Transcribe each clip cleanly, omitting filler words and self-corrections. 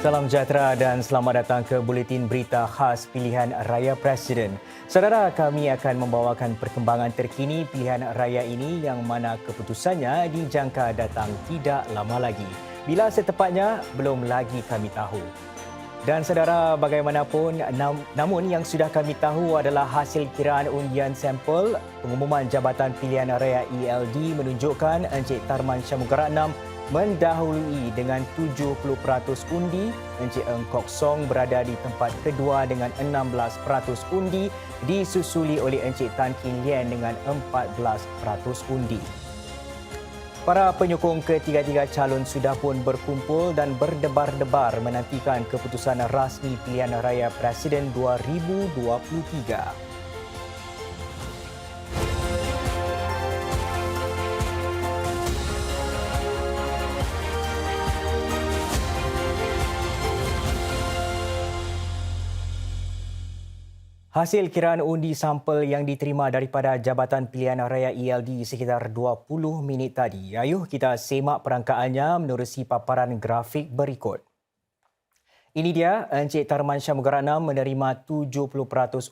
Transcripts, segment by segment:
Salam sejahtera dan selamat datang ke Buletin Berita Khas Pilihan Raya Presiden. Saudara, kami akan membawakan perkembangan terkini pilihan raya ini yang mana keputusannya dijangka datang tidak lama lagi. Bila setepatnya, belum lagi kami tahu. Dan saudara, bagaimanapun, namun yang sudah kami tahu adalah hasil kiraan undian sampel pengumuman Jabatan Pilihan Raya ELD menunjukkan Encik Tarman Shanmugaratnam mendahului dengan 70% undi. Encik Ng Kok Song berada di tempat kedua dengan 16% undi, disusuli oleh Encik Tan Kin Lian dengan 14% undi. Para penyokong ketiga-tiga calon sudah pun berkumpul dan berdebar-debar menantikan keputusan rasmi pilihan raya Presiden 2023. Hasil kiraan undi sampel yang diterima daripada Jabatan Pilihan Raya ELD sekitar 20 minit tadi. Ayuh kita semak perangkaannya menerusi paparan grafik berikut. Ini dia, Encik Tarman Shanmugaratnam menerima 70%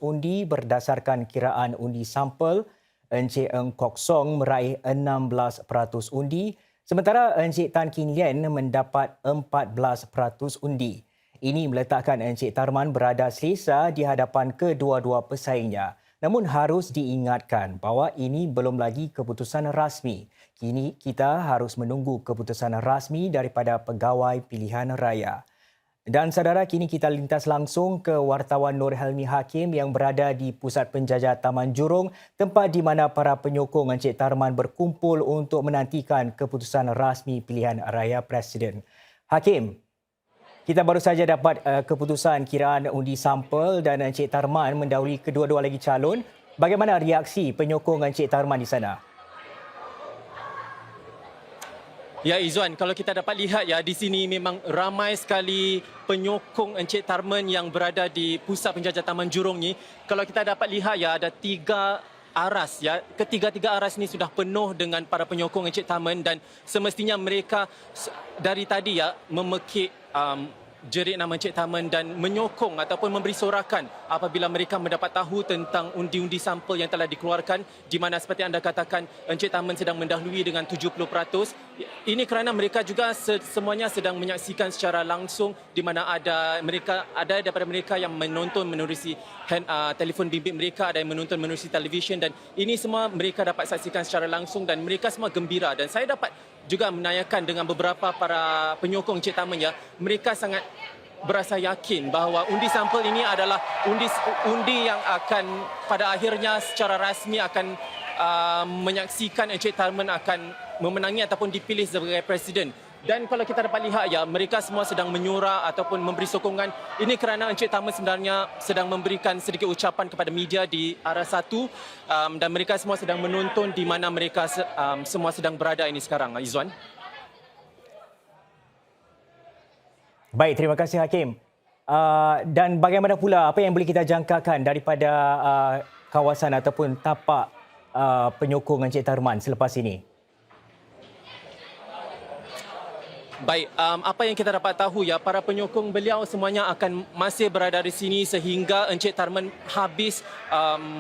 undi berdasarkan kiraan undi sampel. Encik Ng Kok Song meraih 16% undi, sementara Encik Tan Kin Lian mendapat 14% undi. Ini meletakkan Encik Tarman berada selesa di hadapan kedua-dua pesaingnya. Namun harus diingatkan bahawa ini belum lagi keputusan rasmi. Kini kita harus menunggu keputusan rasmi daripada pegawai pilihan raya. Dan saudara, kini kita lintas langsung ke wartawan Nur Helmi Hakim yang berada di Pusat Penjajah Taman Jurong, tempat di mana para penyokong Encik Tarman berkumpul untuk menantikan keputusan rasmi pilihan raya Presiden. Hakim, kita baru saja dapat keputusan kiraan undi sampel dan Encik Tarman mendahului kedua-dua lagi calon. Bagaimana reaksi penyokong Encik Tarman di sana? Ya Izzuan, kalau kita dapat lihat ya, di sini memang ramai sekali penyokong Encik Tarman yang berada di Pusat Penjajah Taman Jurong ni. Kalau kita dapat lihat ya, ada 3 aras ya. Ketiga-tiga aras ni sudah penuh dengan para penyokong Encik Tarman dan semestinya mereka dari tadi ya memekik jerit nama Encik Tarman dan menyokong ataupun memberi sorakan apabila mereka mendapat tahu tentang undi-undi sampel yang telah dikeluarkan, di mana seperti anda katakan Encik Tarman sedang mendahului dengan 70%. Ini kerana mereka juga semuanya sedang menyaksikan secara langsung, di mana ada daripada mereka yang menonton menerusi telefon bimbit mereka, ada yang menonton menerusi televisyen, dan ini semua mereka dapat saksikan secara langsung dan mereka semua gembira. Dan saya dapat juga menanyakan dengan beberapa para penyokong Encik Tarman ya, mereka sangat berasa yakin bahawa undi sampel ini adalah undi yang akan pada akhirnya secara rasmi akan menyaksikan Encik Tarman akan memenangi ataupun dipilih sebagai presiden. Dan kalau kita dapat lihat ya, mereka semua sedang menyuara ataupun memberi sokongan. Ini kerana Encik Tarman sebenarnya sedang memberikan sedikit ucapan kepada media di arah satu, dan mereka semua sedang menonton di mana mereka semua sedang berada ini sekarang, Izzuan. Baik, terima kasih Hakim. Dan bagaimana pula, apa yang boleh kita jangkakan daripada kawasan ataupun tapak penyokong Encik Tarman selepas ini? Baik, apa yang kita dapat tahu ya, para penyokong beliau semuanya akan masih berada di sini sehingga Encik Tarman habis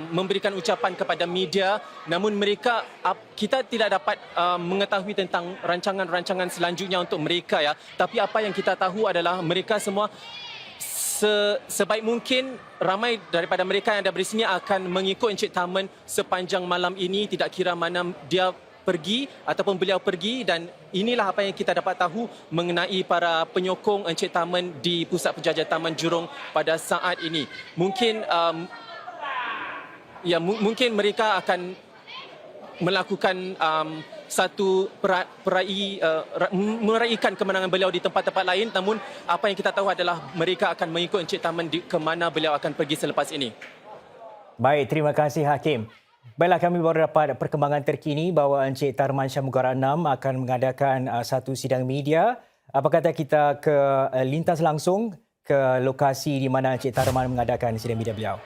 memberikan ucapan kepada media. Namun kita tidak dapat mengetahui tentang rancangan-rancangan selanjutnya untuk mereka ya. Tapi apa yang kita tahu adalah mereka semua sebaik mungkin ramai daripada mereka yang ada di sini akan mengikut Encik Tarman sepanjang malam ini, tidak kira mana dia pergi ataupun beliau pergi. Dan inilah apa yang kita dapat tahu mengenai para penyokong Encik Tarman di Pusat Penjajah Taman Jurong pada saat ini. Mungkin mereka akan melakukan satu meraihkan kemenangan beliau di tempat-tempat lain. Namun apa yang kita tahu adalah mereka akan mengikut Encik Tarman ke mana beliau akan pergi selepas ini. Baik, terima kasih Hakim. Baiklah, kami baru dapat perkembangan terkini bahawa Encik Tarman Shanmugaratnam akan mengadakan satu sidang media. Apa kata kita ke lintas langsung ke lokasi di mana Encik Tarman mengadakan sidang media beliau.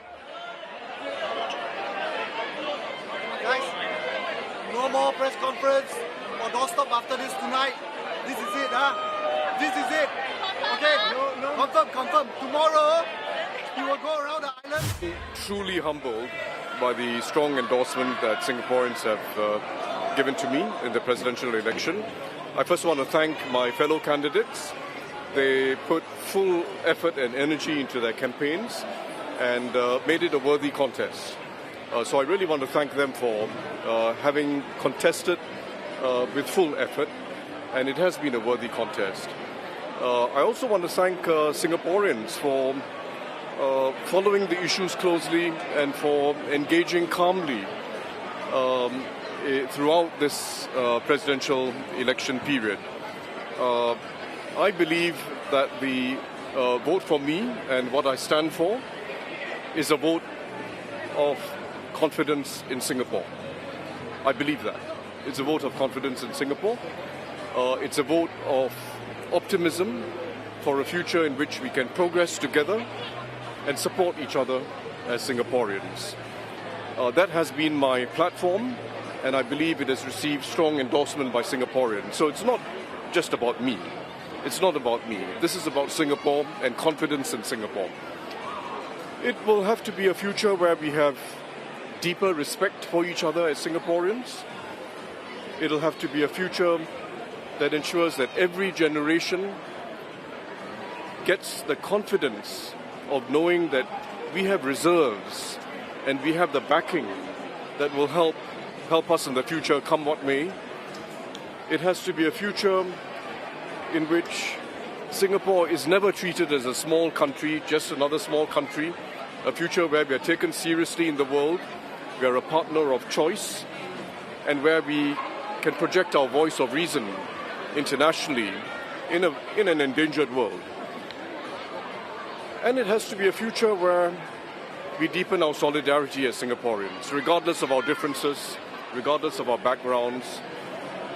Guys, no more press conference or doorstop after this tonight. This is it, huh? This is it. Okay, Confirm. Tomorrow, you will go around the island. Truly humbled by the strong endorsement that Singaporeans have given to me in the presidential election. I first want to thank my fellow candidates. They put full effort and energy into their campaigns and made it a worthy contest. So I really want to thank them for having contested with full effort, and it has been a worthy contest. I also want to thank Singaporeans for following the issues closely and for engaging calmly throughout this presidential election period. I believe that the vote for me and what I stand for is a vote of confidence in Singapore. I believe that. It's a vote of confidence in Singapore. It's a vote of optimism for a future in which we can progress together and support each other as Singaporeans. That has been my platform, and I believe it has received strong endorsement by Singaporeans. So it's not just about me. It's not about me. This is about Singapore and confidence in Singapore. It will have to be a future where we have deeper respect for each other as Singaporeans. It'll have to be a future that ensures that every generation gets the confidence of knowing that we have reserves and we have the backing that will help us in the future, come what may. It has to be a future in which Singapore is never treated as a small country, just another small country, a future where we are taken seriously in the world, we are a partner of choice, and where we can project our voice of reason internationally in an endangered world. And it has to be a future where we deepen our solidarity as Singaporeans, regardless of our differences, regardless of our backgrounds.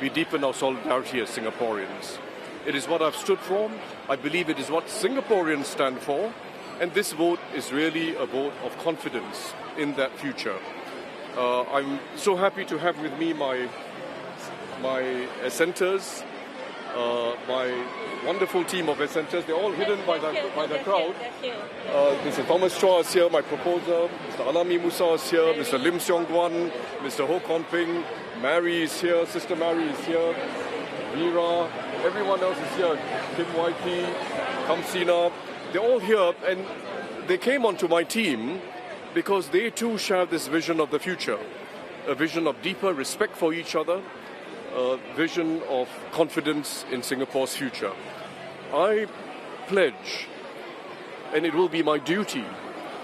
We deepen our solidarity as Singaporeans. It is what I've stood for. I believe it is what Singaporeans stand for. And this vote is really a vote of confidence in that future. I'm so happy to have with me my assenters, my wonderful team of assenters. They're all hidden by the crowd. Mr. Thomas Chua is here, my proposer. Mr. Alami Musa is here. Mr. Lim Seong Guan, Mr. Ho Kon Ping, Mary is here, Sister Mary is here, Vera, everyone else is here. Kim Waiki, Kamsina. They're all here, and they came onto my team because they too share this vision of the future, a vision of deeper respect for each other, a vision of confidence in Singapore's future. I pledge, and it will be my duty,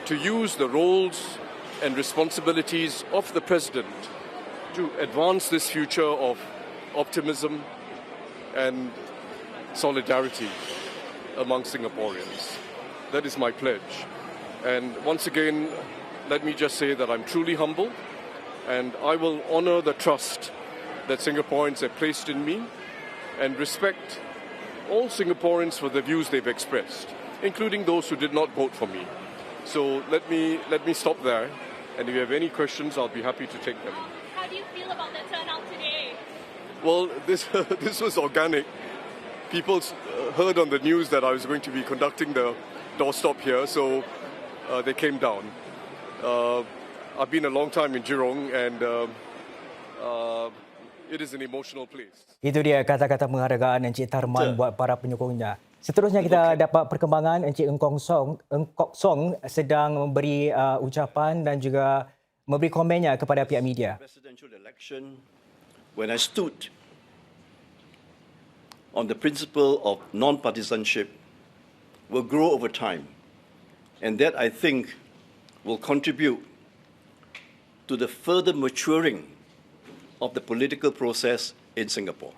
to use the roles and responsibilities of the President to advance this future of optimism and solidarity among Singaporeans. That is my pledge. And once again, let me just say that I'm truly humble, and I will honor the trust that Singaporeans have placed in me and respect all Singaporeans for the views they've expressed, including those who did not vote for me. So let me stop there, and if you have any questions, I'll be happy to take them. How do you feel about the turnout today? Well, this was organic. People heard on the news that I was going to be conducting the doorstop here, so they came down. I've been a long time in Jurong, and it is an emotional place. Itu dia kata-kata penghargaan Encik Tarman buat para penyokongnya. Seterusnya kita dapat perkembangan Encik Ng Kok Song sedang memberi ucapan dan juga memberi komennya kepada pihak media. Presidential election, when I stood on the principle of non-partisanship, will grow over time, and that I think will contribute to the further maturing of the political process in Singapore.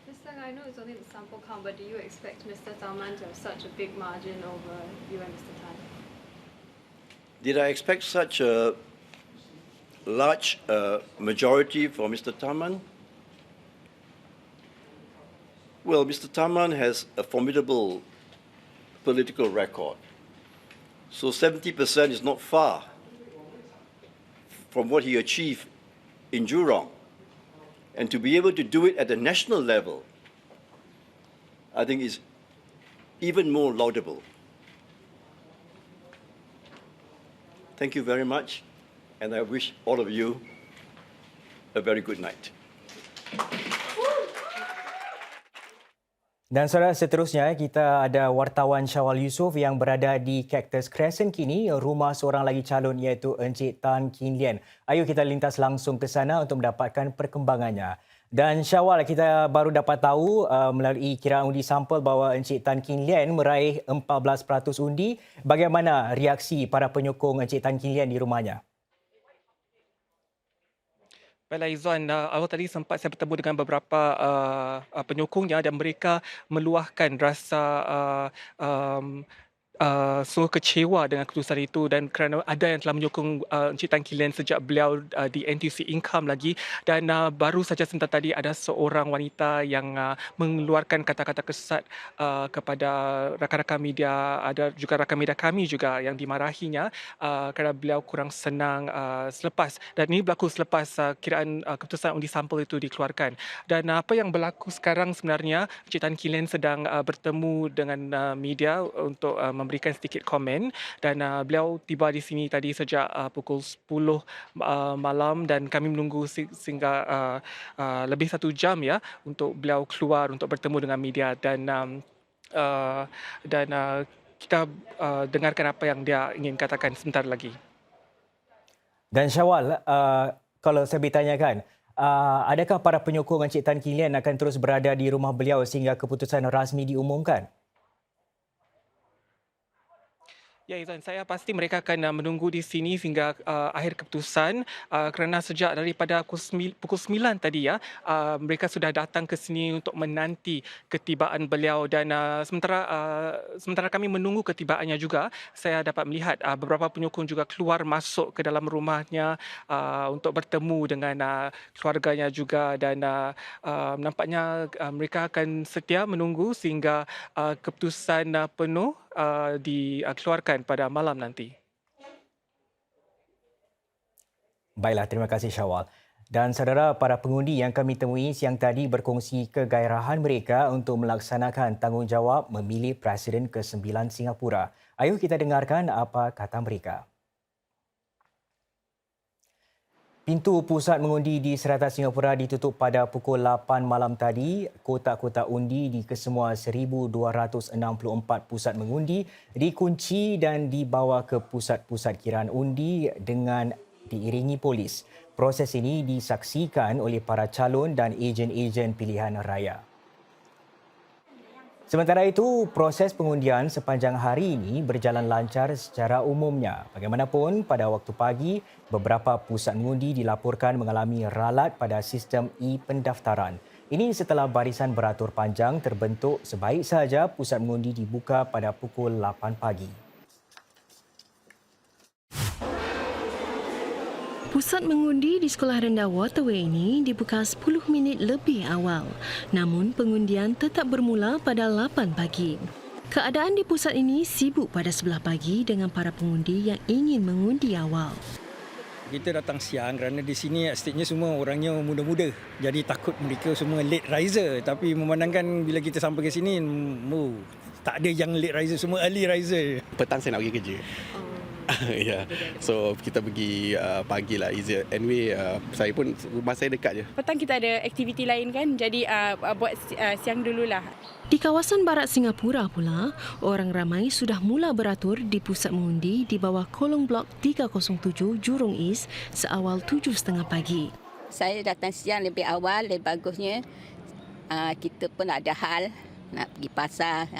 Mr. I know it's only the sample count, but do you expect Mr. Tarman to have such a big margin over you and Mr. Tan? Did I expect such a large majority for Mr. Tarman? Well, Mr. Tarman has a formidable political record. So 70% is not far from what he achieved in Jurong. And to be able to do it at the national level, I think is even more laudable. Thank you very much, and I wish all of you a very good night. Dan saudara, seterusnya kita ada wartawan Syawal Yusof yang berada di Cactus Crescent kini, rumah seorang lagi calon iaitu Encik Tan Kin Lian. Ayo kita lintas langsung ke sana untuk mendapatkan perkembangannya. Dan Syawal, kita baru dapat tahu melalui kiraan undi sampel bahawa Encik Tan Kin Lian meraih 14% undi. Bagaimana reaksi para penyokong Encik Tan Kin Lian di rumahnya? Baiklah Izzuan, awal tadi sempat saya bertemu dengan beberapa penyokongnya dan mereka meluahkan rasa sungguh kecewa dengan keputusan itu dan kerana ada yang telah menyokong Encik Tan Kin Lian sejak beliau di NTUC Income lagi dan baru saja sebentar tadi ada seorang wanita yang mengeluarkan kata-kata kesat kepada rakan-rakan media, ada juga rakan media kami juga yang dimarahinya kerana beliau kurang senang selepas, dan ini berlaku selepas kiraan keputusan undi sampel itu dikeluarkan. Dan apa yang berlaku sekarang sebenarnya, Encik Tan Kin Lian sedang bertemu dengan media untuk memberikan sedikit komen dan beliau tiba di sini tadi sejak pukul 10 malam dan kami menunggu sehingga lebih 1 jam ya untuk beliau keluar untuk bertemu dengan media dan kita dengarkan apa yang dia ingin katakan sebentar lagi. Dan Syawal, kalau saya bertanyakan, adakah para penyokong Encik Tan Kin Lian akan terus berada di rumah beliau sehingga keputusan rasmi diumumkan? Ya Izan, saya pasti mereka akan menunggu di sini hingga akhir keputusan kerana sejak daripada pukul 9 tadi ya, mereka sudah datang ke sini untuk menanti ketibaan beliau dan sementara kami menunggu ketibaannya juga, saya dapat melihat beberapa penyokong juga keluar masuk ke dalam rumahnya untuk bertemu dengan keluarganya juga dan nampaknya mereka akan setia menunggu sehingga keputusan penuh dikeluarkan pada malam nanti. Baiklah, terima kasih Syawal. Dan saudara, para pengundi yang kami temui siang tadi berkongsi kegairahan mereka untuk melaksanakan tanggungjawab memilih Presiden ke-9 Singapura. Ayo kita dengarkan apa kata mereka. Pintu pusat mengundi di Serata Singapura ditutup pada pukul 8 malam tadi. Kotak-kotak undi di kesemua 1,264 pusat mengundi dikunci dan dibawa ke pusat-pusat kiraan undi dengan diiringi polis. Proses ini disaksikan oleh para calon dan ejen-ejen pilihan raya. Sementara itu, proses pengundian sepanjang hari ini berjalan lancar secara umumnya. Bagaimanapun, pada waktu pagi, beberapa pusat mengundi dilaporkan mengalami ralat pada sistem e-pendaftaran. Ini setelah barisan beratur panjang terbentuk sebaik sahaja pusat mengundi dibuka pada pukul 8 pagi. Pusat mengundi di Sekolah Rendah Waterway ini dibuka 10 minit lebih awal. Namun pengundian tetap bermula pada 8 pagi. Keadaan di pusat ini sibuk pada sebelah pagi dengan para pengundi yang ingin mengundi awal. Kita datang siang kerana di sini estetnya semua orangnya muda-muda. Jadi takut mereka semua late riser. Tapi memandangkan bila kita sampai ke sini, tak ada yang late riser, semua early riser. Petang saya nak pergi kerja. Ya, so kita pergi pagi lah easier. Anyway, saya pun rumah saya dekat je. Petang kita ada aktiviti lain kan, jadi buat siang dululah. Di kawasan barat Singapura pula, orang ramai sudah mula beratur di pusat mengundi di bawah kolong blok 307 Jurong East seawal 7.30 pagi. Saya datang siang lebih awal, lebih bagusnya. Kita pun ada hal nak pergi pasar,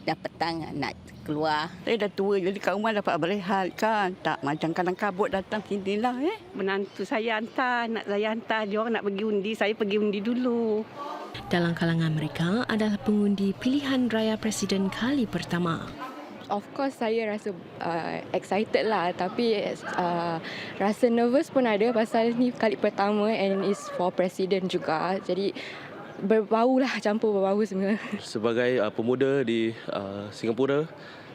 dah petang nak keluar. Saya dah tua jadi kat rumah dapat berehat kan. Tak macam kadang kabut datang sini lah. Menantu saya hantar, nak saya hantar. Dia orang nak pergi undi, saya pergi undi dulu. Dalam kalangan mereka adalah pengundi pilihan raya Presiden kali pertama. Of course saya rasa excited lah, tapi rasa nervous pun ada pasal ni kali pertama and it's for Presiden juga. Jadi berbau lah, campur berbau semua. Sebagai pemuda di Singapura,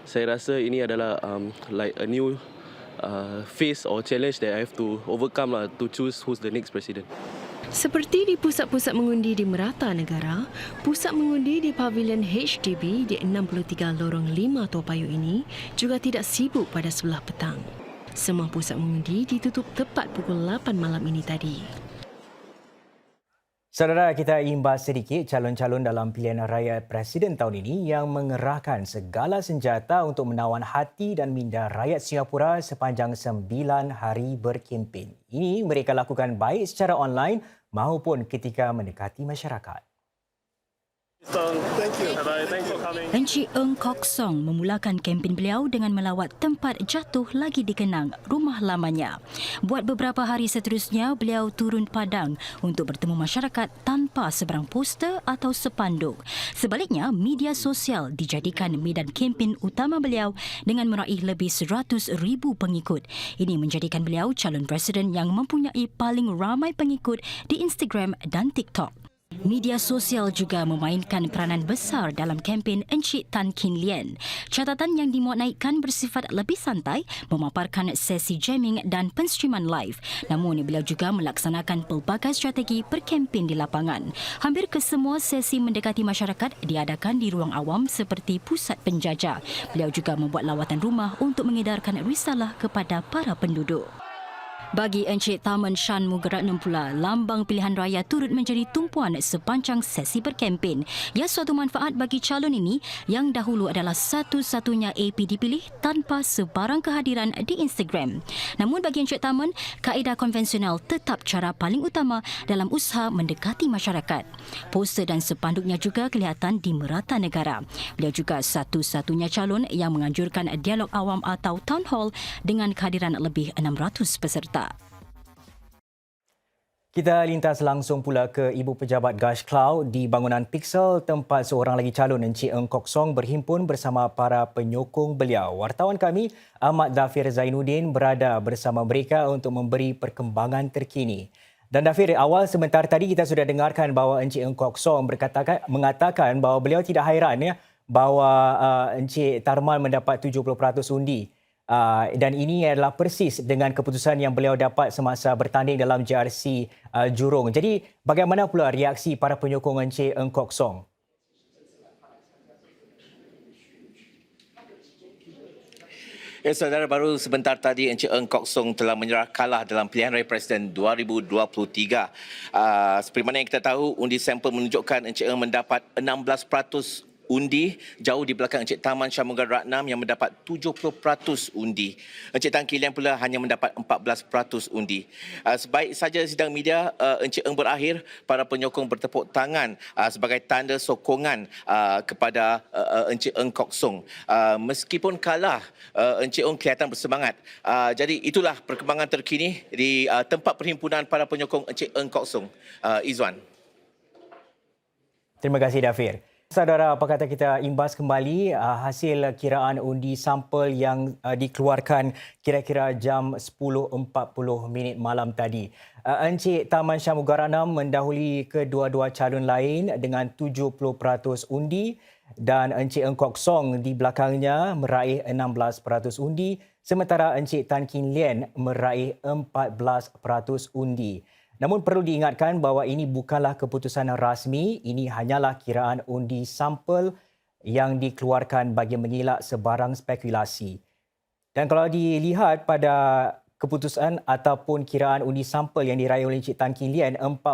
saya rasa ini adalah like a new phase or challenge that I have to overcome lah to choose who's the next president. Seperti di pusat-pusat mengundi di merata negara, pusat mengundi di Pavilion HDB di 63 Lorong 5 Toa Payoh ini juga tidak sibuk pada sebelah petang. Semua pusat mengundi ditutup tepat pukul 8 malam ini tadi. Saudara, kita imbas sedikit calon-calon dalam pilihan raya Presiden tahun ini yang mengerahkan segala senjata untuk menawan hati dan minda rakyat Singapura sepanjang 9 hari berkempen. Ini mereka lakukan baik secara online maupun ketika mendekati masyarakat. Encik Eng Kok Song memulakan kempen beliau dengan melawat tempat jatuh lagi dikenang, rumah lamanya. Buat beberapa hari seterusnya, beliau turun padang untuk bertemu masyarakat tanpa sebarang poster atau sepanduk. Sebaliknya, media sosial dijadikan medan kempen utama beliau dengan meraih lebih 100,000 pengikut. Ini menjadikan beliau calon presiden yang mempunyai paling ramai pengikut di Instagram dan TikTok. Media sosial juga memainkan peranan besar dalam kempen Encik Tan Kin Lian. Catatan yang dimuat naikkan bersifat lebih santai, memaparkan sesi jamming dan penstreaman live. Namun beliau juga melaksanakan pelbagai strategi berkempen di lapangan. Hampir kesemua sesi mendekati masyarakat diadakan di ruang awam seperti pusat penjajah. Beliau juga membuat lawatan rumah untuk mengedarkan risalah kepada para penduduk. Bagi Encik Tharman Shanmugaratnam pula, lambang pilihan raya turut menjadi tumpuan sepanjang sesi berkempen. Ia suatu manfaat bagi calon ini yang dahulu adalah satu-satunya AP dipilih tanpa sebarang kehadiran di Instagram. Namun bagi Encik Tharman, kaedah konvensional tetap cara paling utama dalam usaha mendekati masyarakat. Poster dan sepanduknya juga kelihatan di merata negara. Beliau juga satu-satunya calon yang menganjurkan dialog awam atau town hall dengan kehadiran lebih 600 peserta. Kita lintas langsung pula ke Ibu Pejabat Gush Cloud di bangunan Pixel, tempat seorang lagi calon Encik Eng Kok Song berhimpun bersama para penyokong beliau. Wartawan kami Ahmad Dhafir Zainuddin berada bersama mereka untuk memberi perkembangan terkini. Dan Dhafir, awal sebentar tadi kita sudah dengarkan bahawa Encik Eng Kok Song mengatakan bahawa beliau tidak hairan bahawa Encik Tharman mendapat 70% undi. Dan ini adalah persis dengan keputusan yang beliau dapat semasa bertanding dalam JRC Jurong. Jadi bagaimana pula reaksi para penyokong Encik Eng Kok Song? Ya, saudara, baru sebentar tadi Encik Eng Kok Song telah menyerah kalah dalam pilihan raya Presiden 2023. Seperti mana yang kita tahu, undi sampel menunjukkan Encik Eng mendapat 16% undi, jauh di belakang Encik Tharman Shanmugaratnam yang mendapat 70% undi. Encik Tan Kin Lian pula hanya mendapat 14% undi. Sebaik saja sidang media Encik Eng berakhir, para penyokong bertepuk tangan sebagai tanda sokongan kepada Encik Eng Kok Song. Meskipun kalah, Encik Eng kelihatan bersemangat. Jadi itulah perkembangan terkini di tempat perhimpunan para penyokong Encik Eng Kok Song. Izwan. Terima kasih, Dhafir. Saudara, apa kata kita imbas kembali hasil kiraan undi sampel yang dikeluarkan kira-kira jam 10.40 malam tadi. Encik Tharman Shanmugaratnam mendahului kedua-dua calon lain dengan 70% undi dan Encik Eng Kok Song di belakangnya meraih 16% undi sementara Encik Tan Kin Lian meraih 14% undi. Namun perlu diingatkan bahawa ini bukanlah keputusan rasmi, ini hanyalah kiraan undi sampel yang dikeluarkan bagi mengelak sebarang spekulasi. Dan kalau dilihat pada keputusan ataupun kiraan undi sampel yang diraih oleh Encik Tan Kin Lian 14%,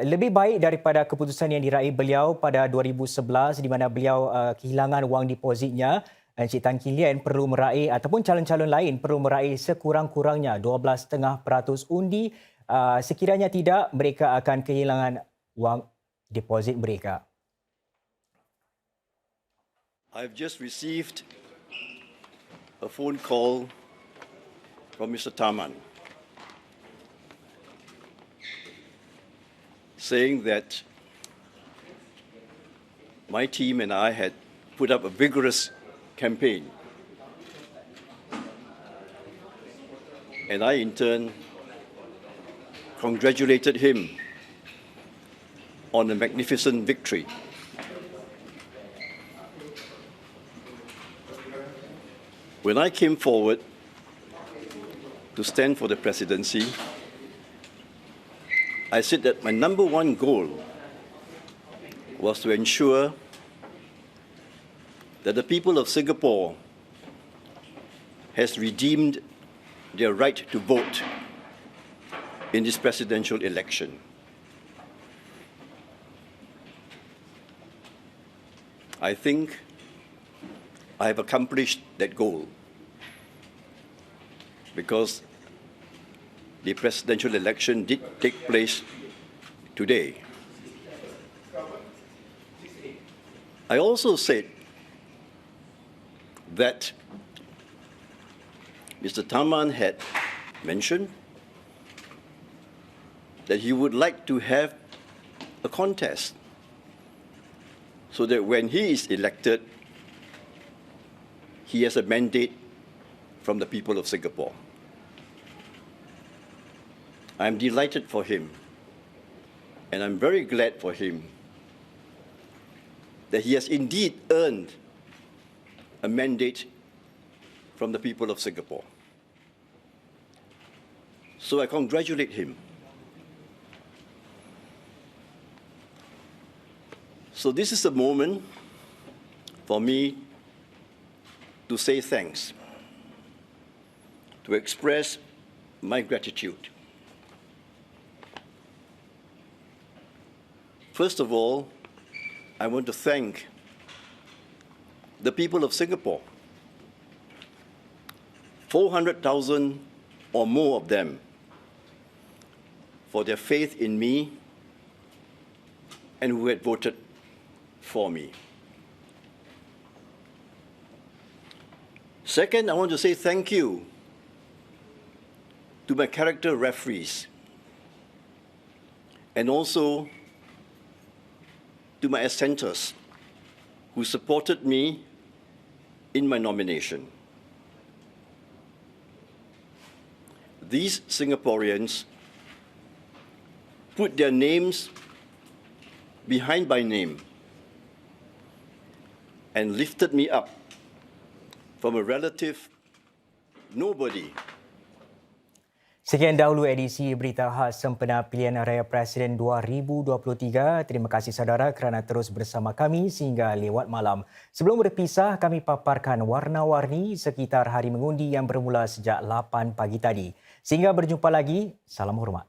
lebih baik daripada keputusan yang diraih beliau pada 2011 di mana beliau kehilangan wang depositnya. Encik Tan Kin Lian perlu meraih ataupun calon-calon lain perlu meraih sekurang-kurangnya 12.5% undi. Sekiranya tidak, mereka akan kehilangan wang deposit mereka. I've just received a phone call from Mr. Tharman saying that my team and I had put up a vigorous campaign. And I, in turn, congratulated him on a magnificent victory. When I came forward to stand for the presidency, I said that my number one goal was to ensure that the people of Singapore has redeemed their right to vote in this presidential election. I think I have accomplished that goal because the presidential election did take place today. I also said that Mr. Tharman had mentioned that he would like to have a contest so that when he is elected, he has a mandate from the people of Singapore. I'm delighted for him, and I'm very glad for him that he has indeed earned a mandate from the people of Singapore. So I congratulate him. So this is a moment for me to say thanks, to express my gratitude. First of all, I want to thank the people of Singapore. 400,000 or more of them for their faith in me and who had voted for me. Second, I want to say thank you to my character referees and also to my assenters who supported me in my nomination. These Singaporeans put their names behind my name and lifted me up from a relative nobody. Sekian dahulu edisi Berita Khas sempena Pilihan Raya Presiden 2023. Terima kasih saudara kerana terus bersama kami sehingga lewat malam. Sebelum berpisah, kami paparkan warna-warni sekitar hari mengundi yang bermula sejak 8 pagi tadi. Sehingga berjumpa lagi, salam hormat.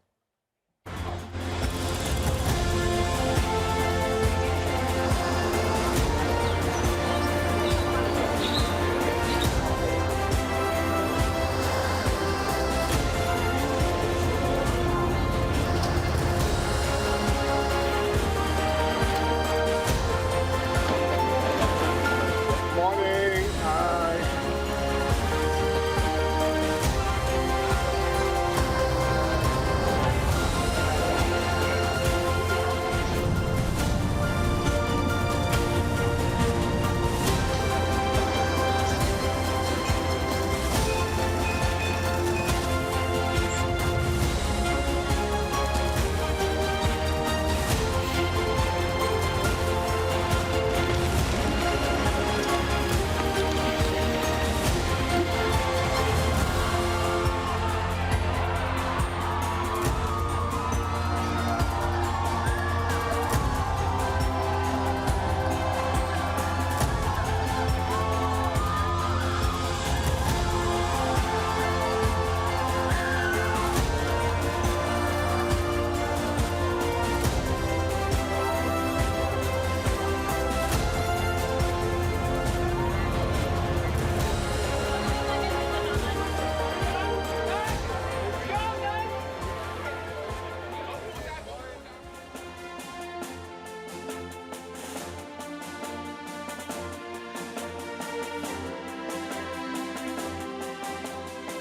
Morning.